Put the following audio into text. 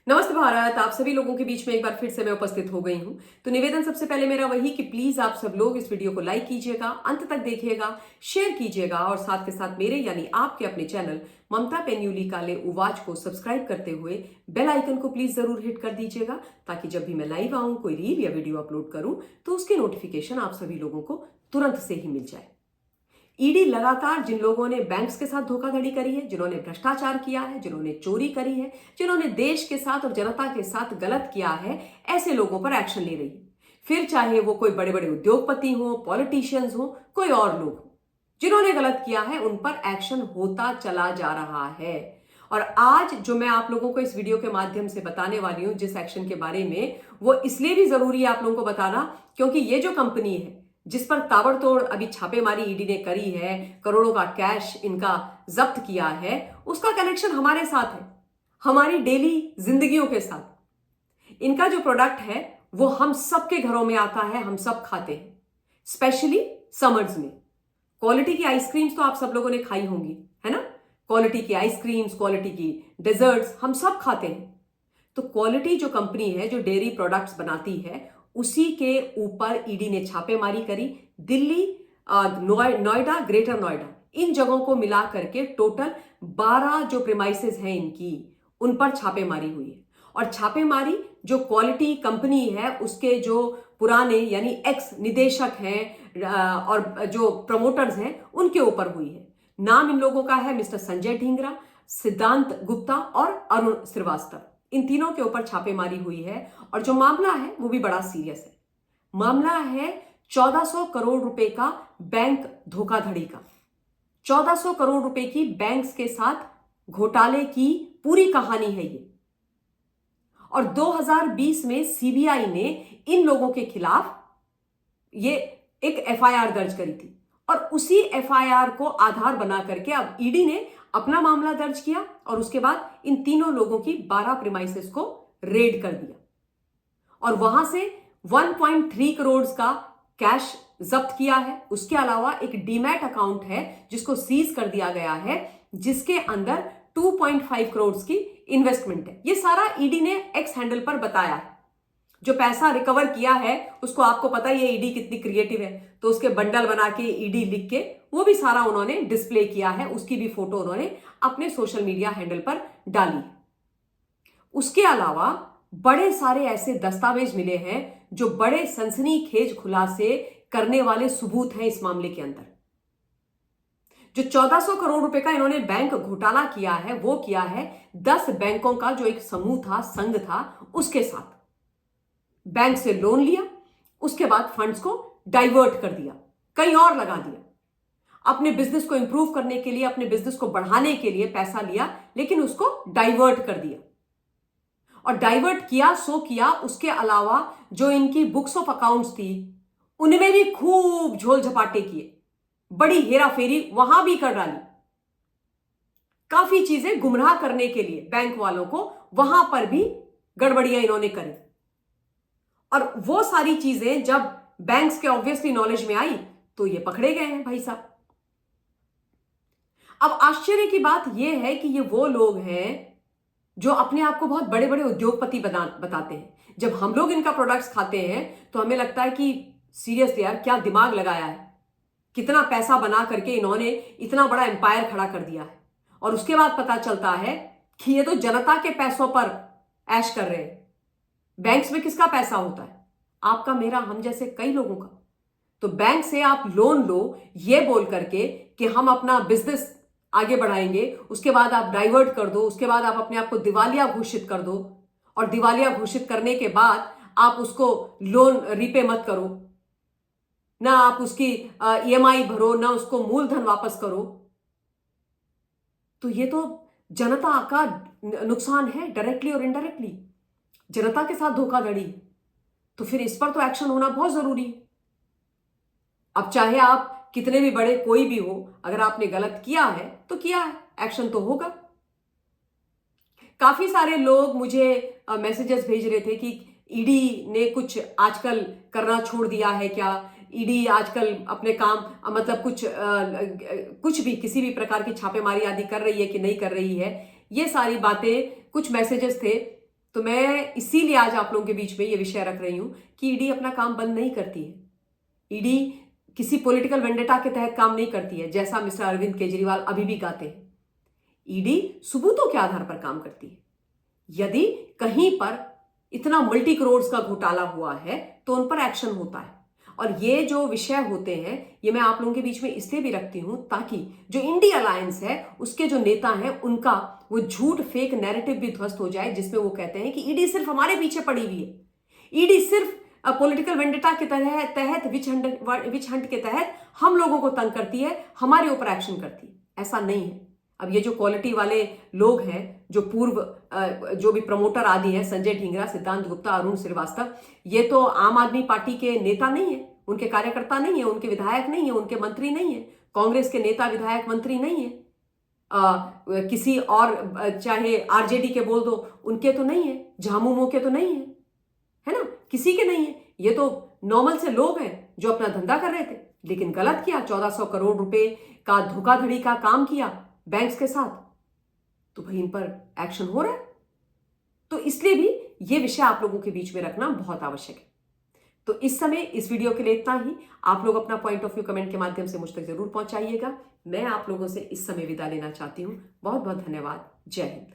नमस्ते भारत। आप सभी लोगों के बीच में एक बार फिर से मैं उपस्थित हो गई हूं। तो निवेदन सबसे पहले मेरा वही कि प्लीज आप सब लोग इस वीडियो को लाइक कीजिएगा, अंत तक देखिएगा, शेयर कीजिएगा और साथ के साथ मेरे यानी आपके अपने चैनल ममता पेन्यूली काले उवाज को सब्सक्राइब करते हुए बेल आइकन को प्लीज जरूर हिट कर दीजिएगा, ताकि जब भी मैं लाइव आऊं, कोई रील या वीडियो अपलोड करूं तो उसकी नोटिफिकेशन आप सभी लोगों को तुरंत से ही मिल जाए। ईडी लगातार जिन लोगों ने बैंक्स के साथ धोखाधड़ी करी है, जिन्होंने भ्रष्टाचार किया है, जिन्होंने चोरी करी है, जिन्होंने देश के साथ और जनता के साथ गलत किया है, ऐसे लोगों पर एक्शन ले रही है। फिर चाहे वो कोई बड़े बड़े उद्योगपति हो, पॉलिटिशियंस हो, कोई और लोग हो, जिन्होंने गलत किया है उन पर एक्शन होता चला जा रहा है। और आज जो मैं आप लोगों को इस वीडियो के माध्यम से बताने वाली हूं जिस एक्शन के बारे में, वो इसलिए भी जरूरी है आप लोगों को बताना, क्योंकि ये जो कंपनी है जिस पर ताबड़तोड़ अभी छापेमारी ईडी ने करी है, करोड़ों का कैश इनका जब्त किया है, उसका कनेक्शन हमारे साथ है, हमारी डेली जिंदगियों के साथ। इनका जो प्रोडक्ट है वो हम सबके घरों में आता है, हम सब खाते हैं, स्पेशली समर्स में। क्वालिटी की आइसक्रीम्स तो आप सब लोगों ने खाई होंगी, है ना। क्वालिटी की आइसक्रीम्स, क्वालिटी की डेजर्ट्स हम सब खाते हैं। तो क्वालिटी जो कंपनी है जो डेयरी प्रोडक्ट्स बनाती है, उसी के ऊपर ईडी ने छापेमारी करी। दिल्ली, नोएडा, ग्रेटर नोएडा, इन जगहों को मिला करके टोटल 12 जो प्रीमाइसेस हैं इनकी, उन पर छापेमारी हुई है। और छापेमारी जो क्वालिटी कंपनी है उसके जो पुराने यानी एक्स निदेशक हैं और जो प्रमोटर्स हैं उनके ऊपर हुई है। नाम इन लोगों का है मिस्टर संजय ढींगरा, सिद्धांत गुप्ता और अरुण श्रीवास्तव। इन तीनों के ऊपर छापेमारी हुई है और जो मामला है वो भी बड़ा सीरियस है। मामला है 1400 करोड़ रुपए का बैंक धोखाधड़ी का। 1400 करोड़ रुपए की बैंक्स के साथ घोटाले की पूरी कहानी है ये। और 2020 में सीबीआई ने इन लोगों के खिलाफ ये एक एफआईआर दर्ज करी थी और उसी एफआईआर को आधार बना करके अब ईडी ने अपना मामला दर्ज किया और उसके बाद इन तीनों लोगों की 12 प्रीमाइसेस को रेड कर दिया और वहां से 1.3 करोड़ का कैश जब्त किया है। उसके अलावा एक डीमैट अकाउंट है जिसको सीज कर दिया गया है, जिसके अंदर 2.5 करोड़ की इन्वेस्टमेंट है। ये सारा ईडी ने एक्स हैंडल पर बताया है। जो पैसा रिकवर किया है उसको आपको पता ही है ईडी कितनी क्रिएटिव है, तो उसके बंडल बना के ईडी लिख के वो भी सारा उन्होंने डिस्प्ले किया है। उसकी भी फोटो उन्होंने अपने सोशल मीडिया हैंडल पर डाली। उसके अलावा बड़े सारे ऐसे दस्तावेज मिले हैं जो बड़े सनसनीखेज खुलासे करने वाले सबूत हैं इस मामले के अंदर। जो 1400 करोड़ रुपए का इन्होंने बैंक घोटाला किया है वो किया है 10 बैंकों का जो एक समूह था, संघ था, उसके साथ। बैंक से लोन लिया, उसके बाद फंड्स को डाइवर्ट कर दिया, कहीं और लगा दिया। अपने बिजनेस को इंप्रूव करने के लिए, अपने बिजनेस को बढ़ाने के लिए पैसा लिया, लेकिन उसको डाइवर्ट कर दिया। और डाइवर्ट किया सो किया, उसके अलावा जो इनकी बुक्स ऑफ अकाउंट्स थी उनमें भी खूब झोल झपाटे किए, बड़ी हेरा फेरी वहां भी कर डाली। काफी चीजें गुमराह करने के लिए बैंक वालों को वहां पर भी गड़बड़ियां इन्होंने करी। और वो सारी चीजें जब बैंक्स के ऑब्वियसली नॉलेज में आई तो ये पकड़े गए हैं भाई साहब। अब आश्चर्य की बात यह है कि ये वो लोग हैं जो अपने आप को बहुत बड़े बड़े उद्योगपति बताते हैं। जब हम लोग इनका प्रोडक्ट्स खाते हैं तो हमें लगता है कि सीरियसली यार क्या दिमाग लगाया है, कितना पैसा बना करके इन्होंने इतना बड़ा एम्पायर खड़ा कर दिया है। और उसके बाद पता चलता है कि ये तो जनता के पैसों पर ऐश कर रहे हैं। बैंक्स में किसका पैसा होता है? आपका, मेरा, हम जैसे कई लोगों का। तो बैंक से आप लोन लो ये बोल करके कि हम अपना बिजनेस आगे बढ़ाएंगे, उसके बाद आप डाइवर्ट कर दो, उसके बाद आप अपने आप को दिवालिया घोषित कर दो और दिवालिया घोषित करने के बाद आप उसको लोन रिपे मत करो, ना आप उसकी ईएमआई भरो, ना उसको मूलधन वापस करो। तो ये तो जनता का नुकसान है, डायरेक्टली और इनडायरेक्टली। जनता के साथ धोखाधड़ी, तो फिर इस पर तो एक्शन होना बहुत जरूरी है। अब चाहे आप कितने भी बड़े कोई भी हो, अगर आपने गलत किया है तो किया है, एक्शन तो होगा। काफी सारे लोग मुझे मैसेजेस भेज रहे थे कि ईडी ने कुछ आजकल करना छोड़ दिया है क्या, ईडी आजकल अपने काम मतलब कुछ भी किसी भी प्रकार की छापेमारी आदि कर रही है कि नहीं कर रही है। ये सारी बातें, कुछ मैसेजेस थे तो मैं इसीलिए आज आप लोगों के बीच में ये विषय रख रही हूं कि ईडी अपना काम बंद नहीं करती है। ईडी किसी पॉलिटिकल वेंडेटा के तहत काम नहीं करती है, जैसा मिस्टर अरविंद केजरीवाल अभी भी गाते हैं। ईडी सबूतों के आधार पर काम करती है। यदि कहीं पर इतना मल्टी करोड़ का घोटाला हुआ है तो उन पर एक्शन होता है। और ये जो विषय होते हैं ये मैं आप लोगों के बीच में इसलिए भी रखती हूं ताकि जो इंडिया अलायंस है उसके जो नेता हैं उनका वो झूठ फेक नैरेटिव भी ध्वस्त हो जाए, जिसमें वो कहते हैं कि ईडी सिर्फ हमारे पीछे पड़ी हुई है, ईडी सिर्फ पॉलिटिकल वेंडेटा के तहत विच हंट के तहत हम लोगों को तंग करती है, हमारे ऊपर एक्शन करती है। ऐसा नहीं है। अब ये जो क्वालिटी वाले लोग हैं, जो पूर्व जो भी प्रमोटर आदि हैं, संजय ढींगरा, सिद्धांत गुप्ता, अरुण श्रीवास्तव, ये तो आम आदमी पार्टी के नेता नहीं है, उनके कार्यकर्ता नहीं है, उनके विधायक नहीं है, उनके मंत्री नहीं है, कांग्रेस के नेता विधायक मंत्री नहीं है, किसी और चाहे आरजेडी के बोल दो उनके तो नहीं है, झामुमो के तो नहीं है, है ना, किसी के नहीं है। ये तो नॉर्मल से लोग हैं जो अपना धंधा कर रहे थे लेकिन गलत किया, 1400 करोड़ रुपए का धोखाधड़ी का काम किया बैंक्स के साथ, तो भाई इन पर एक्शन हो रहा है। तो इसलिए भी ये विषय आप लोगों के बीच में रखना बहुत आवश्यक है। तो इस समय इस वीडियो के लिए इतना ही। आप लोग अपना पॉइंट ऑफ व्यू कमेंट के माध्यम से मुझ तक जरूर पहुंचाइएगा। मैं आप लोगों से इस समय विदा लेना चाहती हूं। बहुत बहुत धन्यवाद। जय हिंद।